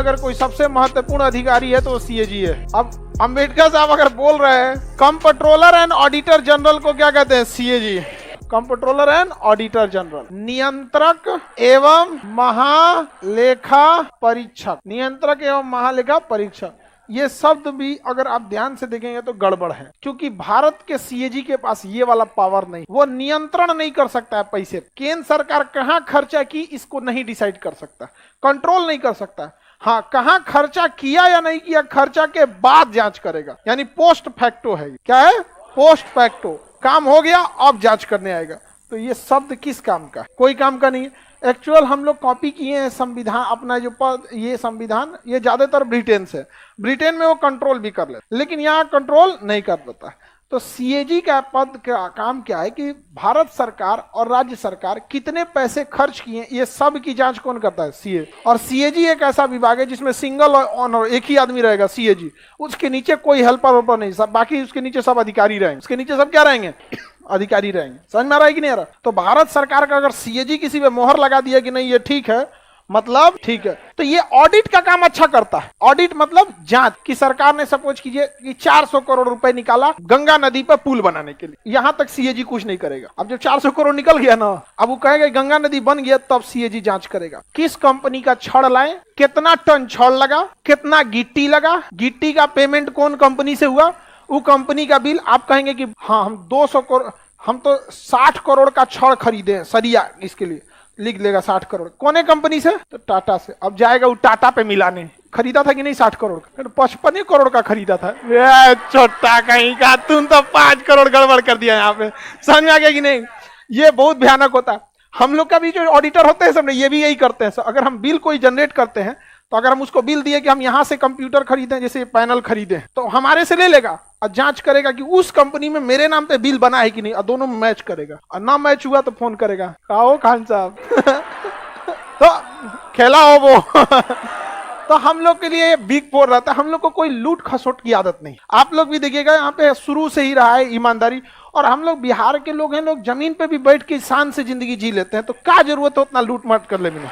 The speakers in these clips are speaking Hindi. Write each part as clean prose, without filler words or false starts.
अगर कोई सबसे महत्वपूर्ण अधिकारी है तो सीएजी है। अब अंबेडकर साहब अगर बोल रहे हैं कंप्ट्रोलर एंड ऑडिटर जनरल को क्या कहते हैं? CAG. Comptroller and auditor general, नियंत्रक एवं महालेखा परीक्षक। नियंत्रक एवं महालेखा परीक्षक, ये शब्द भी अगर आप ध्यान से देखेंगे तो गड़बड़ है, क्योंकि भारत के सीएजी के पास ये वाला पावर नहीं, वो नियंत्रण नहीं कर सकता है पैसे। केंद्र सरकार कहाँ खर्चा की इसको नहीं डिसाइड कर सकता, कंट्रोल नहीं कर सकता। हाँ, कहाँ खर्चा किया या नहीं किया, खर्चा के बाद जांच करेगा, यानी पोस्ट फैक्टो है। क्या है? Post facto. काम हो गया अब जांच करने आएगा। तो ये शब्द किस काम का? कोई काम का नहीं है। एक्चुअल हम लोग कॉपी किए हैं संविधान, अपना जो पद, ये संविधान ये ज्यादातर ब्रिटेन से, ब्रिटेन में वो कंट्रोल भी कर ले, लेकिन यहाँ कंट्रोल नहीं कर पाता। तो सीएजी का पद का काम क्या है कि भारत सरकार और राज्य सरकार कितने पैसे खर्च किए ये सब की जांच कौन करता है? सीए। और सीएजी एक ऐसा विभाग है जिसमें सिंगल ऑनर, एक ही आदमी रहेगा सीएजी, उसके नीचे कोई हेल्पर वेल्पर नहीं, सब बाकी उसके नीचे सब अधिकारी रहेंगे। उसके नीचे सब क्या रहेंगे? अधिकारी रहेंगे। समझ में आ रहा है कि नहीं आ रहा? तो भारत सरकार का अगर सीएजी किसी पे मोहर लगा दिया कि नहीं ये ठीक है, मतलब ठीक है, तो ये ऑडिट का काम अच्छा करता है। ऑडिट मतलब जांच कि सरकार ने सपोज कीजिए कि 400 करोड़ रुपए निकाला गंगा नदी पर पुल बनाने के लिए, यहां तक सीएजी कुछ नहीं करेगा। अब जब 400 करोड़ निकल गया ना, अब वो कहेगा गंगा नदी बन गया, तब सीएजी जांच करेगा किस कंपनी का छड़ लाए, कितना टन छड़ लगा, कितना गिट्टी लगा, गिट्टी का पेमेंट कौन कंपनी से हुआ, वो कंपनी का बिल। आप कहेंगे कि हाँ हम 200 करोड़, हम तो 60 करोड़ का छड़ खरीदे सरिया, इसके लिए लिख लेगा 60 करोड़। कौन कंपनी से? तो टाटा से। अब जाएगा वो टाटा पे मिलाने, खरीदा था कि नहीं 60 करोड़ का? 55 करोड़ का खरीदा था। छोटा कहीं का, तुम तो 5 करोड़ गड़बड़ कर दिया यहाँ पे। समझ में आ गया कि नहीं? ये बहुत भयानक होता है। हम लोग का भी जो ऑडिटर होते हैं सब ये भी यही करते हैं। अगर हम बिल कोई जनरेट करते हैं तो अगर हम उसको बिल दिए कि हम यहाँ से कंप्यूटर खरीदें, जैसे पैनल खरीदें, तो हमारे से ले लेगा और जांच करेगा कि उस कंपनी में मेरे नाम पे बिल बना है कि नहीं, और दोनों में मैच करेगा। और ना मैच हुआ तो फोन करेगा, कहो खान साहब तो खेला हो वो तो हम लोग के लिए बिग फोर रहता है। हम लोग को कोई लूट खसोट की आदत नहीं। आप लोग भी देखिएगा यहाँ पे शुरू से ही रहा है ईमानदारी। और हम लोग बिहार के लोग हैं, लोग जमीन पे भी बैठ के शान से जिंदगी जी लेते हैं, तो क्या जरूरत है उतना लूट माट कर लेने।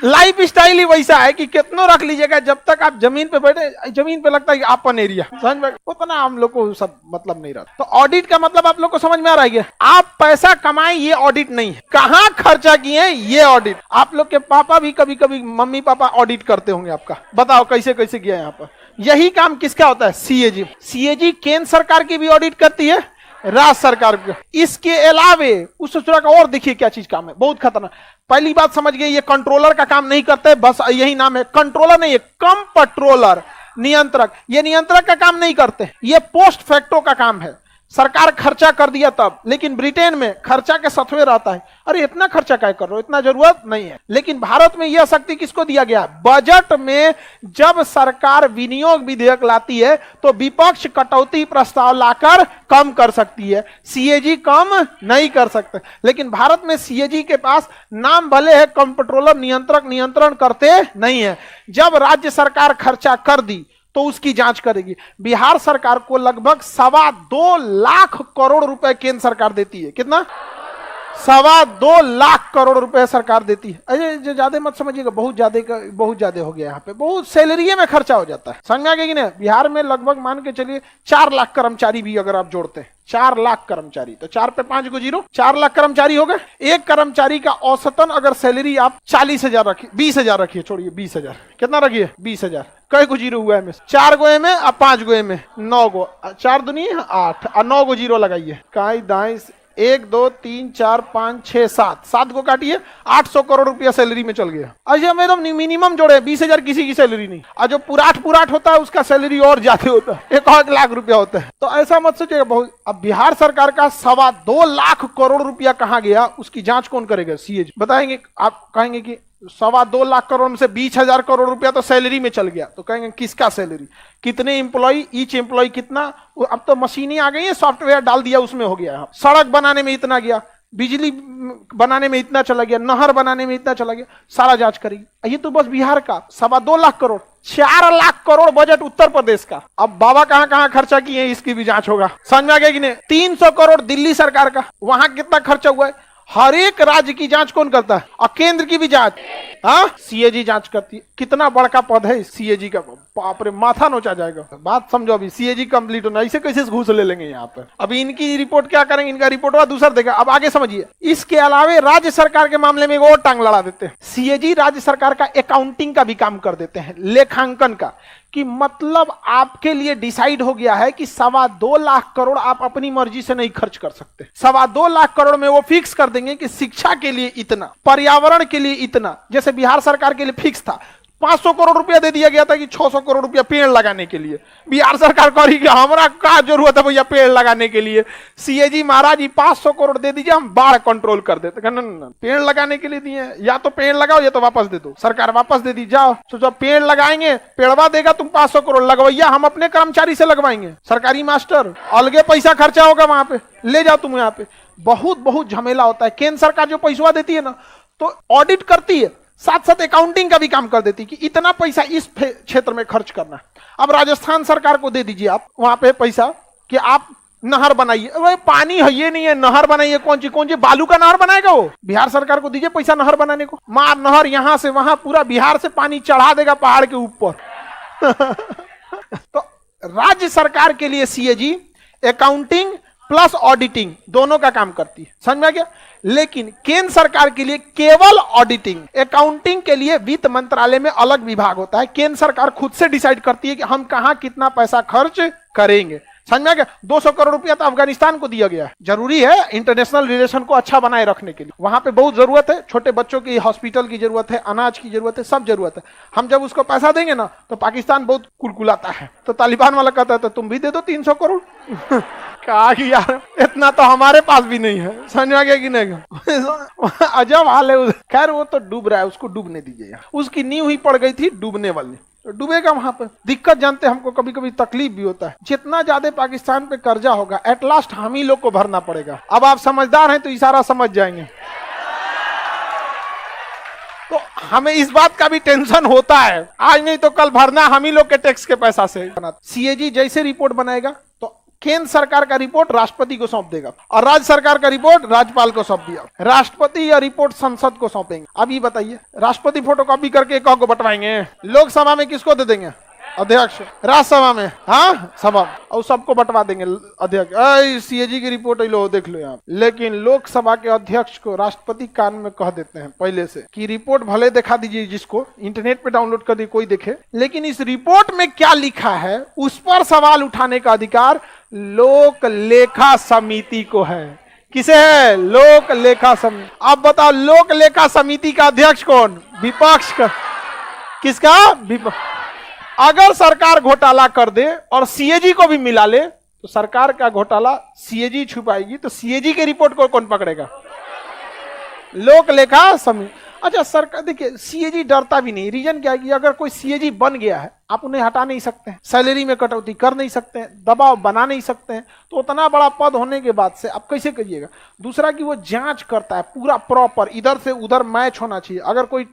लाइफ स्टाइल ही वैसा है कि कितना रख लीजिएगा, जब तक आप जमीन पे बैठे, जमीन पे लगता है कि आपन एरिया, समझ में, उतना हम लोग को सब मतलब नहीं रहता। तो ऑडिट का मतलब आप लोग को समझ में आ रहा है? आप पैसा कमाए ये ऑडिट नहीं है, कहाँ खर्चा किए ये ऑडिट। आप लोग के पापा भी कभी कभी, मम्मी पापा ऑडिट करते होंगे आपका, बताओ कैसे कैसे किया यहाँ पर। यही काम किसका होता है? सीएजी। सीएजी केंद्र सरकार की भी ऑडिट करती है, राज्य सरकार। इसके अलावे उस सूचना का और देखिए क्या चीज काम है, बहुत खतरनाक। पहली बात समझ गए, ये कंट्रोलर का काम नहीं करते, बस यही नाम है, कंट्रोलर नहीं है, कंप्ट्रोलर, नियंत्रक। ये नियंत्रक का काम नहीं करते, ये पोस्ट फैक्टो का काम है। सरकार खर्चा कर दिया तब, लेकिन ब्रिटेन में खर्चा के सत्वे रहता है, अरे इतना खर्चा क्या कर रहे हो, इतना जरूरत नहीं है। लेकिन भारत में यह शक्ति किसको दिया गया? बजट में जब सरकार विनियोग विधेयक लाती है तो विपक्ष कटौती प्रस्ताव लाकर कम कर सकती है, सीएजी कम नहीं कर सकते। लेकिन भारत में सीएजी के पास नाम भले है कंप्ट्रोलर, नियंत्रक, नियंत्रण करते नहीं है। जब राज्य सरकार खर्चा कर दी तो उसकी जांच करेगी। बिहार सरकार को लगभग 2.25 लाख करोड़ रुपए केंद्र सरकार देती है। कितना? 2.25 लाख करोड़ रुपए सरकार देती है। अरे जो ज्यादा मत समझिएगा, बहुत ज्यादा हो गया यहाँ पे, बहुत सैलरी में खर्चा हो जाता है। समझ में आ गया कि नहीं? बिहार में लगभग मान के चलिए 4 लाख कर्मचारी भी अगर आप जोड़ते हैं, 4 लाख कर्मचारी, तो 4 पे 5 को 0, 4 लाख कर्मचारी हो गए। एक कर्मचारी का औसतन अगर सैलरी आप 40,000 रखिए, 20,000 रखिए, छोड़िए 20,000, कितना रखिए? 20,000। कई को 0 हुआ है में? 4 गो में और 5 गो में 9 गो, 4 दूनी 8 और 9 गो 0 लगाइए। काई दाई 1 2 3 4 5 6 7 को काटिए, 800 करोड़ रुपया सैलरी में चल गया। अच्छा मैं तो मिनिमम जोड़े 20,000 किसी की सैलरी नहीं, और जो पुराट होता है उसका सैलरी और ज्यादा होता है, 1 लाख रुपया होता है। तो ऐसा मत सोचिएगा बहुत। अब बिहार सरकार का 2.25 लाख करोड़ रुपया कहाँ गया, उसकी जांच कौन करेगा? सीएजी। बताएंगे, आप कहेंगे कि 2.25 लाख करोड़ में से 20,000 करोड़ रुपया तो सैलरी में चल गया, तो कहेंगे किसका सैलरी, कितने एम्प्लॉय, ईच एम्प्लॉय कितना। अब तो मशीनें आ गई है, सॉफ्टवेयर डाल दिया उसमें हो गया। सड़क बनाने में इतना गया, बिजली बनाने में इतना चला गया, नहर बनाने में इतना चला गया, सारा जांच करेगी। ये तो बस बिहार का 2.25 लाख करोड़। 4 लाख करोड़ बजट उत्तर प्रदेश का। अब बाबा कहां कहां खर्चा किए इसकी भी जांच होगा। समझ में आ गया कि नहीं? 300 करोड़ दिल्ली सरकार का, वहां कितना खर्चा हुआ है। हर एक राज्य की जांच कौन करता है? और केंद्र की भी जांच हाँ सीएजी जांच करती है। कितना बड़का पद है सीएजी का, बाप रे माथा नोचा जाएगा। बात समझो, अभी सीएजी कंप्लीट होना, इसे कैसे घूस ले लेंगे यहाँ पर। अभी इनकी रिपोर्ट क्या करेंगे, इनका रिपोर्ट हुआ दूसरा देगा। अब आगे समझिए, इसके अलावा राज्य सरकार के मामले में एक और टांग लड़ा देते हैं। सीएजी राज्य सरकार का अकाउंटिंग का भी काम कर देते हैं, लेखांकन का, कि मतलब आपके लिए डिसाइड हो गया है कि 2.25 लाख करोड़ आप अपनी मर्जी से नहीं खर्च कर सकते। 2.25 लाख करोड़ में वो फिक्स कर देंगे कि शिक्षा के लिए इतना, पर्यावरण के लिए इतना। जैसे बिहार सरकार के लिए फिक्स था, 500 करोड़ रुपया दे दिया गया था कि 600 करोड़ रुपया पेड़ लगाने के लिए। बिहार सरकार कह रही कि हमारा क्या जरूरत है भैया पेड़ लगाने के लिए, सीएजी महाराज जी 500 करोड़ दे दीजिए, हम बाढ़ कंट्रोल कर देते। ना, पेड़ लगाने के लिए दिए, या तो पेड़ लगाओ या तो वापस दे दो, सरकार वापस दे दी। जाओ तो जब पेड़ लगाएंगे, पेड़वा देगा, तुम 500 करोड़ लगवैया हम अपने कर्मचारी से लगवाएंगे, सरकारी मास्टर, अलगे पैसा खर्चा होगा वहां पे, ले जाओ तुम यहाँ पे। बहुत झमेला होता है। केंद्र सरकार जो पैसा देती है ना, तो ऑडिट करती है, साथ साथ अकाउंटिंग का भी काम कर देती कि इतना पैसा इस क्षेत्र में खर्च करना। अब राजस्थान सरकार को दे दीजिए आप वहां पे पैसा कि आप नहर बनाइए, अरे पानी है ये नहीं है, नहर बनाइए। कौन सी बालू का नहर बनाएगा वो? बिहार सरकार को दीजिए पैसा नहर बनाने को, मार नहर यहां से वहां, पूरा बिहार से पानी चढ़ा देगा पहाड़ के ऊपर। तो राज्य सरकार के लिए सीएजी अकाउंटिंग प्लस ऑडिटिंग दोनों का काम करती है, समझ में आ गया। लेकिन केंद्र सरकार के लिए केवल ऑडिटिंग, अकाउंटिंग के लिए वित्त मंत्रालय में अलग विभाग होता है। केंद्र सरकार खुद से डिसाइड करती है कि हम कहां कितना पैसा खर्च करेंगे, समझ में आ गया। 200 करोड़ रुपया तो अफगानिस्तान को दिया गया है, जरूरी है इंटरनेशनल रिलेशन को अच्छा बनाए रखने के लिए। वहां पे बहुत जरूरत है, छोटे बच्चों की हॉस्पिटल की जरूरत है, अनाज की जरूरत है, सब जरूरत है। हम जब उसको पैसा देंगे ना तो पाकिस्तान बहुत कुलकुलाता है, तो तालिबान वाला कहता है तो तुम भी दे दो 300 करोड़। कहा कि यार इतना तो हमारे पास भी नहीं है, समझ में आ गया कि नहीं। अजब हाल है। खैर वो तो डूब रहा है, उसको डूबने दीजिए। उसकी नींव ही पड़ गई थी डूबने वाली, तो डूबेगा वहां पर। दिक्कत जानते, हमको कभी कभी तकलीफ भी होता है, जितना ज्यादा पाकिस्तान पे कर्जा होगा एट लास्ट हम ही लोग को भरना पड़ेगा। अब आप समझदार हैं तो इशारा समझ जाएंगे। तो हमें इस बात का भी टेंशन होता है, आज नहीं तो कल भरना हम ही लोग के टैक्स के पैसा से। सीएजी जैसे रिपोर्ट बनाएगा तो केंद्र सरकार का रिपोर्ट राष्ट्रपति को सौंप देगा, और राज्य सरकार का रिपोर्ट राज्यपाल को सौंप दिया। राष्ट्रपति या रिपोर्ट संसद को सौंपेंगे। अब ये बताइए, राष्ट्रपति फोटोकॉपी करके कौ को बंटवाएंगे? लोकसभा में किसको दे देंगे? अध्यक्ष। राज्यसभा में हाँ सभा, और सबको बंटवा देंगे अध्यक्ष। सीएजी की रिपोर्ट लो देख लो यहाँ। लेकिन लोकसभा के अध्यक्ष को राष्ट्रपति कान में कह देते हैं पहले से कि रिपोर्ट भले दिखा दीजिए, जिसको इंटरनेट पे डाउनलोड कर दिए कोई देखे, लेकिन इस रिपोर्ट में क्या लिखा है उस पर सवाल उठाने का अधिकार लोक लेखा समिति को है। किसे है? लोक लेखा समिति। अब बताओ लोक लेखा समिति का अध्यक्ष कौन? विपक्ष का। किसका? विपक्ष। अगर सरकार घोटाला कर दे और सीएजी को भी मिला ले तो सरकार का घोटाला सीएजी छुपाएगी, तो सीएजी के रिपोर्ट को कौन पकड़ेगा? लोक लेखा समिति। अच्छा सरकार, देखिए सीएजी डरता भी नहीं। रीजन क्या है कि अगर कोई सीएजी बन गया है आप उन्हें हटा नहीं सकते हैं, सैलरी में कटौती कर नहीं सकते हैं, दबाव बना नहीं सकते हैं, तो उतना बड़ा पद होने के बाद से आप कैसे करिएगा? दूसरा कि वो जांच करता है पूरा प्रॉपर, इधर से उधर मैच होना चाहिए। अगर कोई